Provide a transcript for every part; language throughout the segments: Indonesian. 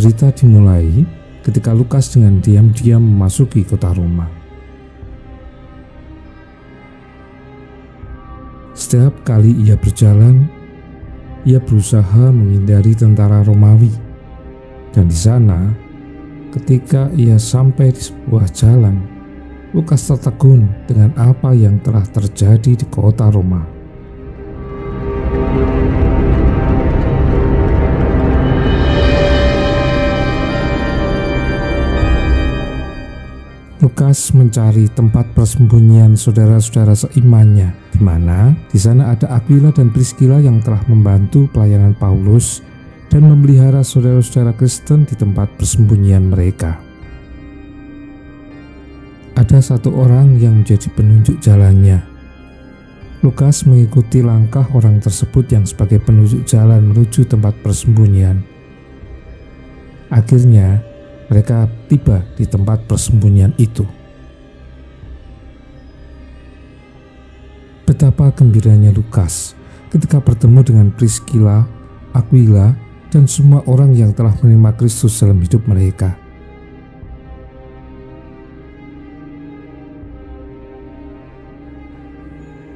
Cerita dimulai ketika Lukas dengan diam-diam memasuki kota Roma. Setiap kali ia berjalan, ia berusaha menghindari tentara Romawi. Dan di sana, ketika ia sampai di sebuah jalan, Lukas tertegun dengan apa yang telah terjadi di kota Roma. Lukas mencari tempat persembunyian saudara-saudara seimannya, di mana di sana ada Aquila dan Priscilla yang telah membantu pelayanan Paulus dan memelihara saudara-saudara Kristen di tempat persembunyian mereka. Ada satu orang yang menjadi penunjuk jalannya. Lukas mengikuti langkah orang tersebut yang sebagai penunjuk jalan menuju tempat persembunyian. Akhirnya, mereka tiba di tempat persembunyian itu. Betapa gembiranya Lukas ketika bertemu dengan Priscilla, Aquila, dan semua orang yang telah menerima Kristus dalam hidup mereka.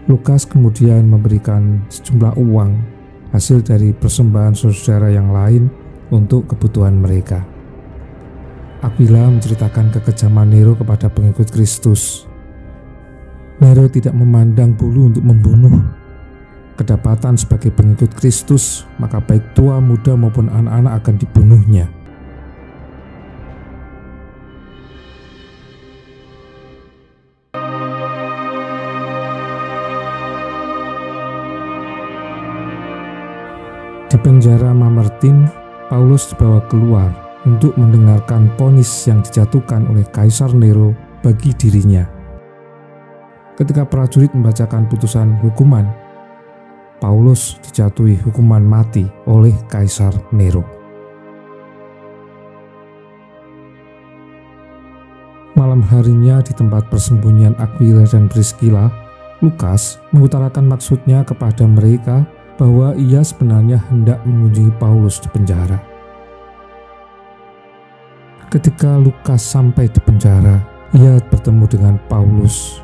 Lukas kemudian memberikan sejumlah uang hasil dari persembahan saudara yang lain untuk kebutuhan mereka. Aquila menceritakan kekejaman Nero kepada pengikut Kristus. Nero tidak memandang bulu untuk membunuh. Kedapatan sebagai pengikut Kristus, maka baik tua, muda maupun anak-anak akan dibunuhnya. Di penjara Mamertin, Paulus dibawa keluar untuk mendengarkan vonis yang dijatuhkan oleh Kaisar Nero bagi dirinya. Ketika prajurit membacakan putusan hukuman, Paulus dijatuhi hukuman mati oleh Kaisar Nero. Malam harinya di tempat persembunyian Aquila dan Priscilla, Lukas mengutarakan maksudnya kepada mereka bahwa ia sebenarnya hendak mengunjungi Paulus di penjara. Ketika Lukas sampai di penjara, ia bertemu dengan Paulus.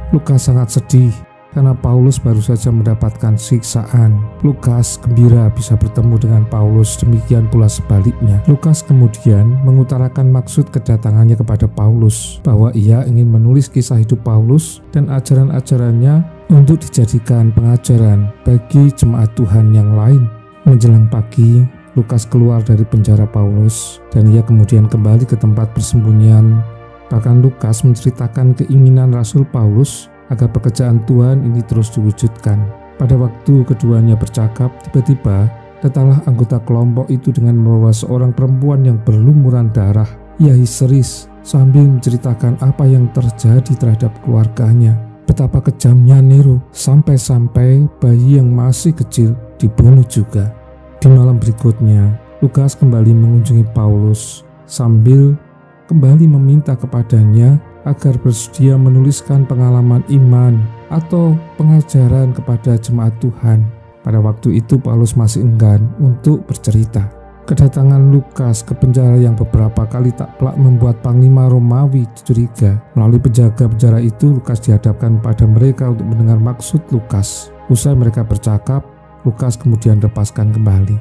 Lukas sangat sedih karena Paulus baru saja mendapatkan siksaan. Lukas gembira bisa bertemu dengan Paulus, demikian pula sebaliknya. Lukas kemudian mengutarakan maksud kedatangannya kepada Paulus, bahwa ia ingin menulis kisah hidup Paulus dan ajaran-ajarannya untuk dijadikan pengajaran bagi jemaat Tuhan yang lain. Menjelang pagi, Lukas keluar dari penjara Paulus dan ia kemudian kembali ke tempat persembunyian. Bahkan Lukas menceritakan keinginan Rasul Paulus agar pekerjaan Tuhan ini terus diwujudkan. Pada waktu keduanya bercakap, tiba-tiba datanglah anggota kelompok itu dengan membawa seorang perempuan yang berlumuran darah. Ia histeris sambil menceritakan apa yang terjadi terhadap keluarganya. Betapa kejamnya Nero, sampai-sampai bayi yang masih kecil dibunuh juga. Di malam berikutnya, Lukas kembali mengunjungi Paulus sambil kembali meminta kepadanya agar bersedia menuliskan pengalaman iman atau pengajaran kepada jemaat Tuhan. Pada waktu itu Paulus masih enggan untuk bercerita. Kedatangan Lukas ke penjara yang beberapa kali tak pelak membuat Panglima Romawi curiga. Melalui penjaga penjara itu, Lukas dihadapkan kepada mereka untuk mendengar maksud Lukas. Usai mereka bercakap, Lukas kemudian lepaskan kembali.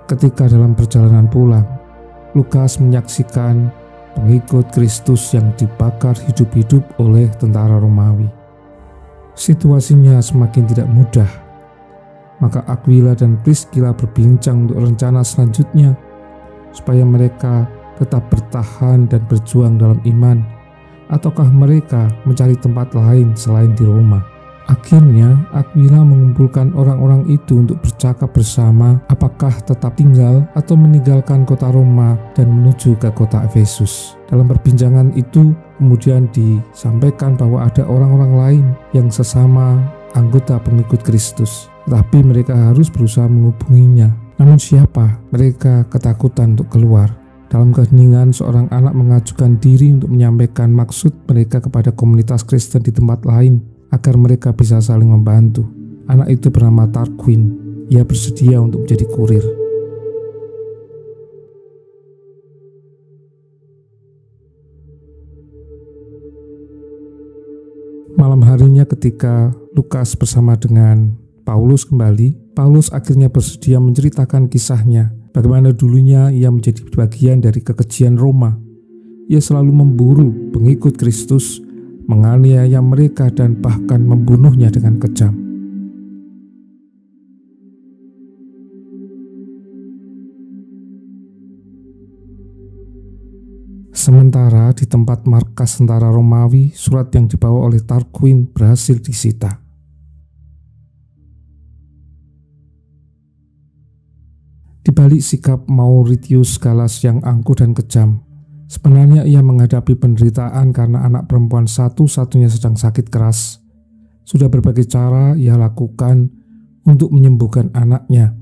Ketika dalam perjalanan pulang, Lukas menyaksikan pengikut Kristus yang dibakar hidup-hidup oleh tentara Romawi. Situasinya semakin tidak mudah. Maka Aquila dan Priscilla berbincang untuk rencana selanjutnya supaya mereka tetap bertahan dan berjuang dalam iman, ataukah mereka mencari tempat lain selain di Roma. Akhirnya Aquila mengumpulkan orang-orang itu untuk bercakap bersama apakah tetap tinggal atau meninggalkan kota Roma dan menuju ke kota Efesus. Dalam perbincangan itu kemudian disampaikan bahwa ada orang-orang lain yang sesama anggota pengikut Kristus, tetapi mereka harus berusaha menghubunginya. Namun siapa? Mereka ketakutan untuk keluar. Dalam keheningan, seorang anak mengajukan diri untuk menyampaikan maksud mereka kepada komunitas Kristen di tempat lain. agar mereka bisa saling membantu. Anak itu bernama Tarquin. Ia bersedia untuk menjadi kurir. Malam harinya ketika Lukas bersama dengan Paulus kembali, Paulus akhirnya bersedia menceritakan kisahnya, bagaimana dulunya ia menjadi bagian dari kekejian Roma. Ia selalu memburu pengikut Kristus, menganiaya mereka dan bahkan membunuhnya dengan kejam. Sementara di tempat markas tentara Romawi, surat yang dibawa oleh Tarquin berhasil disita. Di balik sikap Mauritius Galas yang angkuh dan kejam, sebenarnya ia menghadapi penderitaan karena anak perempuan satu-satunya sedang sakit keras. Sudah berbagai cara ia lakukan untuk menyembuhkan anaknya,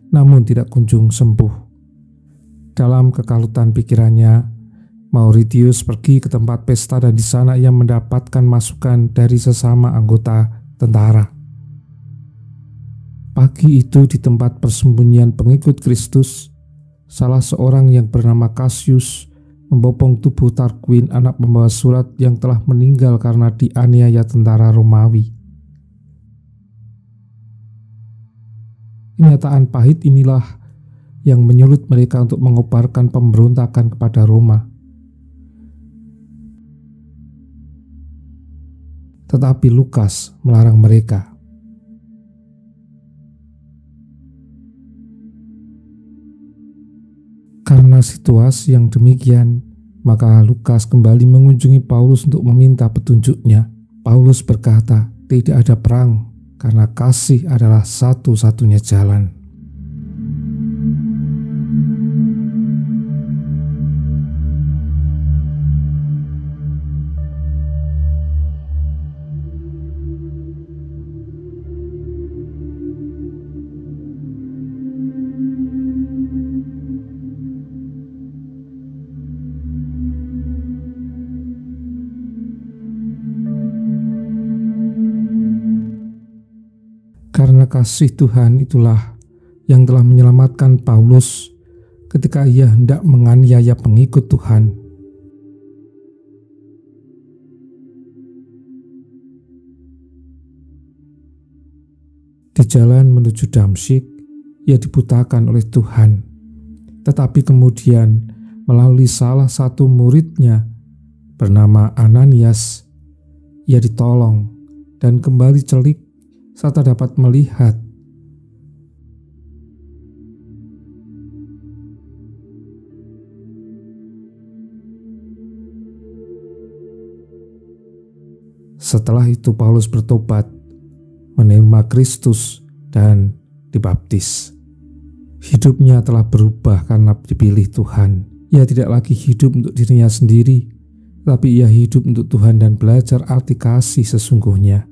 namun tidak kunjung sembuh. Dalam kekalutan pikirannya, Mauritius pergi ke tempat pesta dan di sana ia mendapatkan masukan dari sesama anggota tentara. Pagi itu di tempat persembunyian pengikut Kristus, salah seorang yang bernama Cassius membopong tubuh Tarquin, anak pembawa surat yang telah meninggal karena dianiaya tentara Romawi. Kenyataan pahit inilah yang menyulut mereka untuk mengobarkan pemberontakan kepada Roma. Tetapi Lukas melarang mereka. Karena situasi yang demikian, maka Lukas kembali mengunjungi Paulus untuk meminta petunjuknya. Paulus berkata, tidak ada perang karena kasih adalah satu-satunya jalan. Karena kasih Tuhan itulah yang telah menyelamatkan Paulus ketika ia hendak menganiaya pengikut Tuhan. Di jalan menuju Damsyik, ia dibutakan oleh Tuhan. Tetapi kemudian melalui salah satu muridnya bernama Ananias, ia ditolong dan kembali celik serta dapat melihat. Setelah itu Paulus bertobat, menerima Kristus dan dibaptis. Hidupnya telah berubah karena dipilih Tuhan. Ia tidak lagi hidup untuk dirinya sendiri, tapi ia hidup untuk Tuhan dan belajar arti kasih sesungguhnya.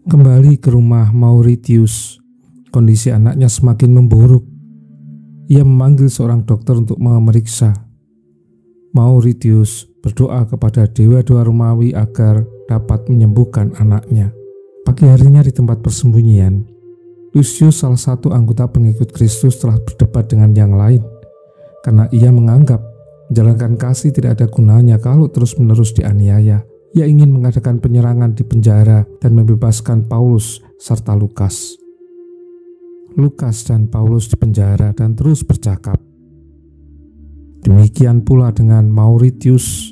Kembali ke rumah Mauritius, kondisi anaknya semakin memburuk. Ia memanggil seorang dokter untuk memeriksa. Mauritius berdoa kepada dewa-dewa Romawi agar dapat menyembuhkan anaknya. Pagi harinya di tempat persembunyian, Lucius, salah satu anggota pengikut Kristus, telah berdebat dengan yang lain karena ia menganggap menjalankan kasih tidak ada gunanya kalau terus-menerus dianiaya. Ia ingin mengadakan penyerangan di penjara dan membebaskan Paulus serta Lukas. Lukas dan Paulus di penjara dan terus bercakap. Demikian pula dengan Mauritius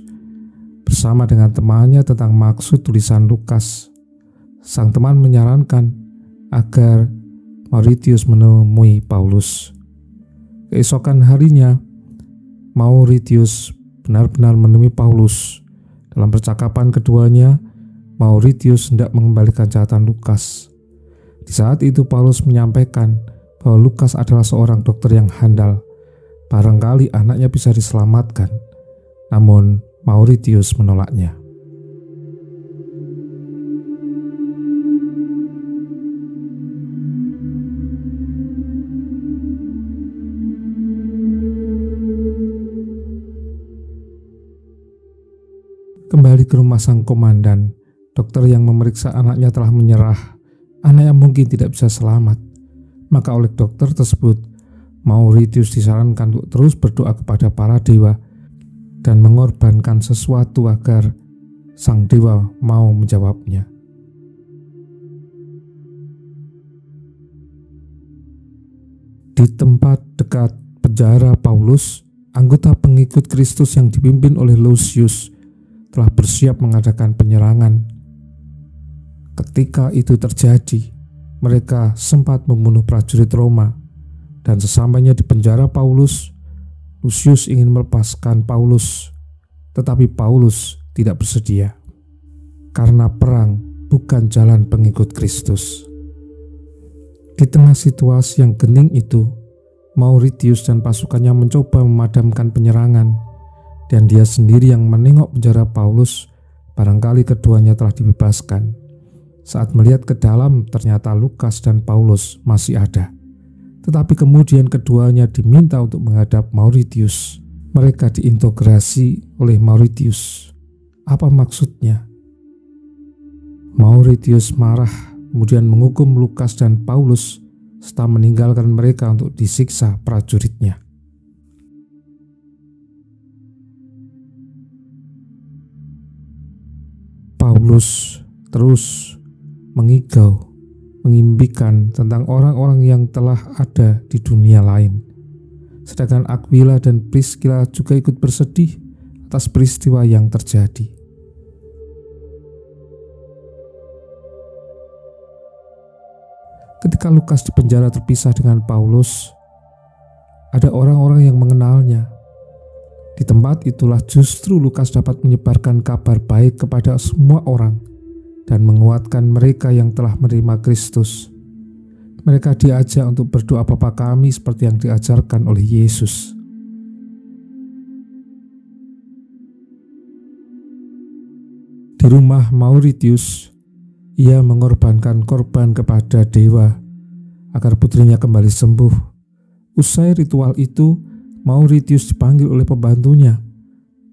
bersama dengan temannya tentang maksud tulisan Lukas. Sang teman menyarankan agar Mauritius menemui Paulus. Keesokan harinya, Mauritius benar-benar menemui Paulus. Dalam percakapan keduanya, Mauritius hendak mengembalikan catatan Lukas. Di saat itu Paulus menyampaikan bahwa Lukas adalah seorang dokter yang handal. Barangkali anaknya bisa diselamatkan. Namun Mauritius menolaknya. Kembali ke rumah sang komandan, Dokter yang memeriksa anaknya telah menyerah. Anaknya mungkin tidak bisa selamat. Maka oleh dokter tersebut, Mauritius disarankan untuk terus berdoa kepada para dewa dan mengorbankan sesuatu agar sang dewa mau menjawabnya. Di tempat dekat penjara Paulus, anggota pengikut Kristus yang dipimpin oleh Lucius telah bersiap mengadakan penyerangan. Ketika itu terjadi, mereka sempat membunuh prajurit Roma, dan sesampainya di penjara Paulus, Lucius ingin melepaskan Paulus, tetapi Paulus tidak bersedia, karena perang bukan jalan pengikut Kristus. Di tengah situasi yang genting itu, Mauritius dan pasukannya mencoba memadamkan penyerangan, dan dia sendiri yang menengok penjara Paulus. Barangkali keduanya telah dibebaskan. Saat melihat ke dalam, ternyata Lukas dan Paulus masih ada. Tetapi kemudian keduanya diminta untuk menghadap Mauritius. Mereka diintegrasi oleh Mauritius. Apa maksudnya? Mauritius marah, kemudian menghukum Lukas dan Paulus serta meninggalkan mereka untuk disiksa prajuritnya. Paulus terus mengigau, mengimpikan tentang orang-orang yang telah ada di dunia lain. Sedangkan Aquila dan Priscilla juga ikut bersedih atas peristiwa yang terjadi. Ketika Lukas di penjara terpisah dengan Paulus, ada orang-orang yang mengenalnya. Di tempat itulah justru Lukas dapat menyebarkan kabar baik kepada semua orang dan menguatkan mereka yang telah menerima Kristus. Mereka diajak untuk berdoa Bapa kami seperti yang diajarkan oleh Yesus. Di rumah Mauritius, ia mengorbankan korban kepada dewa agar putrinya kembali sembuh. Usai ritual itu, Mauritius dipanggil oleh pembantunya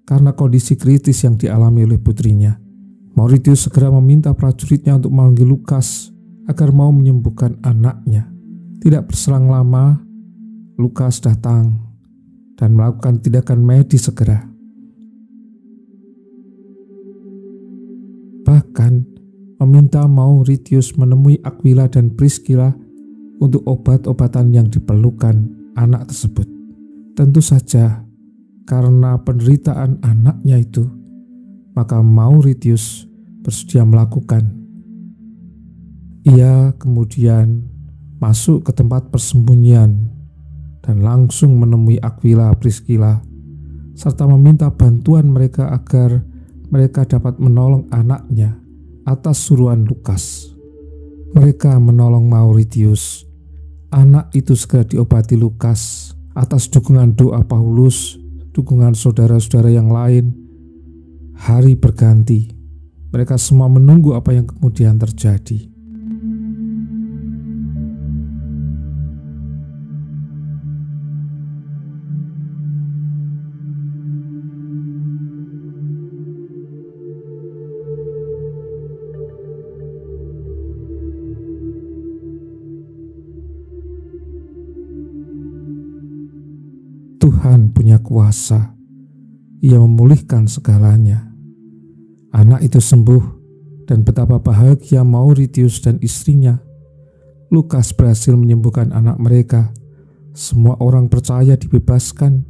karena kondisi kritis yang dialami oleh putrinya. Mauritius segera meminta prajuritnya untuk memanggil Lukas agar mau menyembuhkan anaknya. Tidak berselang lama, Lukas datang dan melakukan tindakan medis segera. Bahkan meminta Mauritius menemui Aquila dan Priscilla untuk obat-obatan yang diperlukan anak tersebut. Tentu saja karena penderitaan anaknya itu, maka Mauritius bersedia melakukan. Ia kemudian masuk ke tempat persembunyian dan langsung menemui Aquila dan Priscilla serta meminta bantuan mereka agar mereka dapat menolong anaknya atas suruhan Lukas. Mereka menolong Mauritius. Anak itu segera diobati Lukas atas dukungan doa Paulus, dukungan saudara-saudara yang lain. Hari berganti. Mereka semua menunggu apa yang kemudian terjadi. Tuhan punya kuasa. Ia memulihkan segalanya. Anak itu sembuh, dan betapa bahagia Mauritius dan istrinya. Lukas berhasil menyembuhkan anak mereka. Semua orang percaya dibebaskan.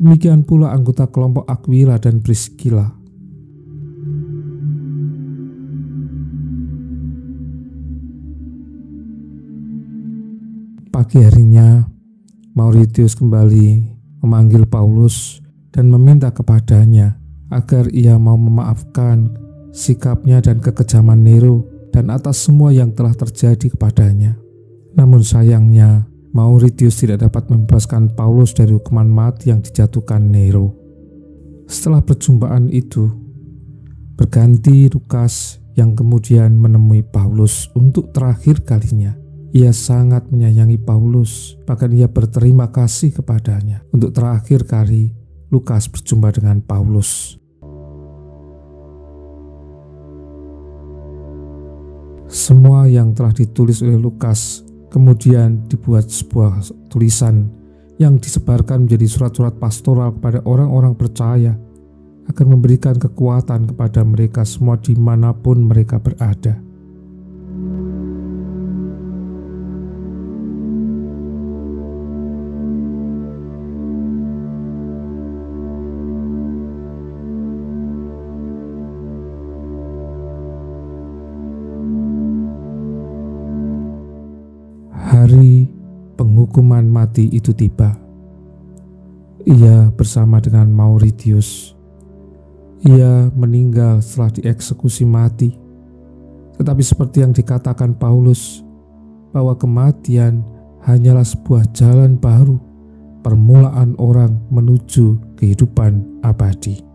Demikian pula anggota kelompok Aquila dan Priscilla. Pagi harinya, Mauritius kembali memanggil Paulus dan meminta kepadanya agar ia mau memaafkan sikapnya dan kekejaman Nero dan atas semua yang telah terjadi kepadanya. Namun sayangnya, Mauritius tidak dapat membebaskan Paulus dari hukuman mati yang dijatuhkan Nero. Setelah perjumpaan itu, berganti Lukas yang kemudian menemui Paulus untuk terakhir kalinya. Ia sangat menyayangi Paulus, bahkan ia berterima kasih kepadanya. Untuk terakhir kali, Lukas berjumpa dengan Paulus. Semua yang telah ditulis oleh Lukas kemudian dibuat sebuah tulisan yang disebarkan menjadi surat-surat pastoral kepada orang-orang percaya agar memberikan kekuatan kepada mereka semua dimanapun mereka berada. Hari penghukuman mati itu tiba. Ia bersama dengan Mauritius. Ia meninggal setelah dieksekusi mati. Tetapi seperti yang dikatakan Paulus, bahwa kematian hanyalah sebuah jalan baru, permulaan orang menuju kehidupan abadi.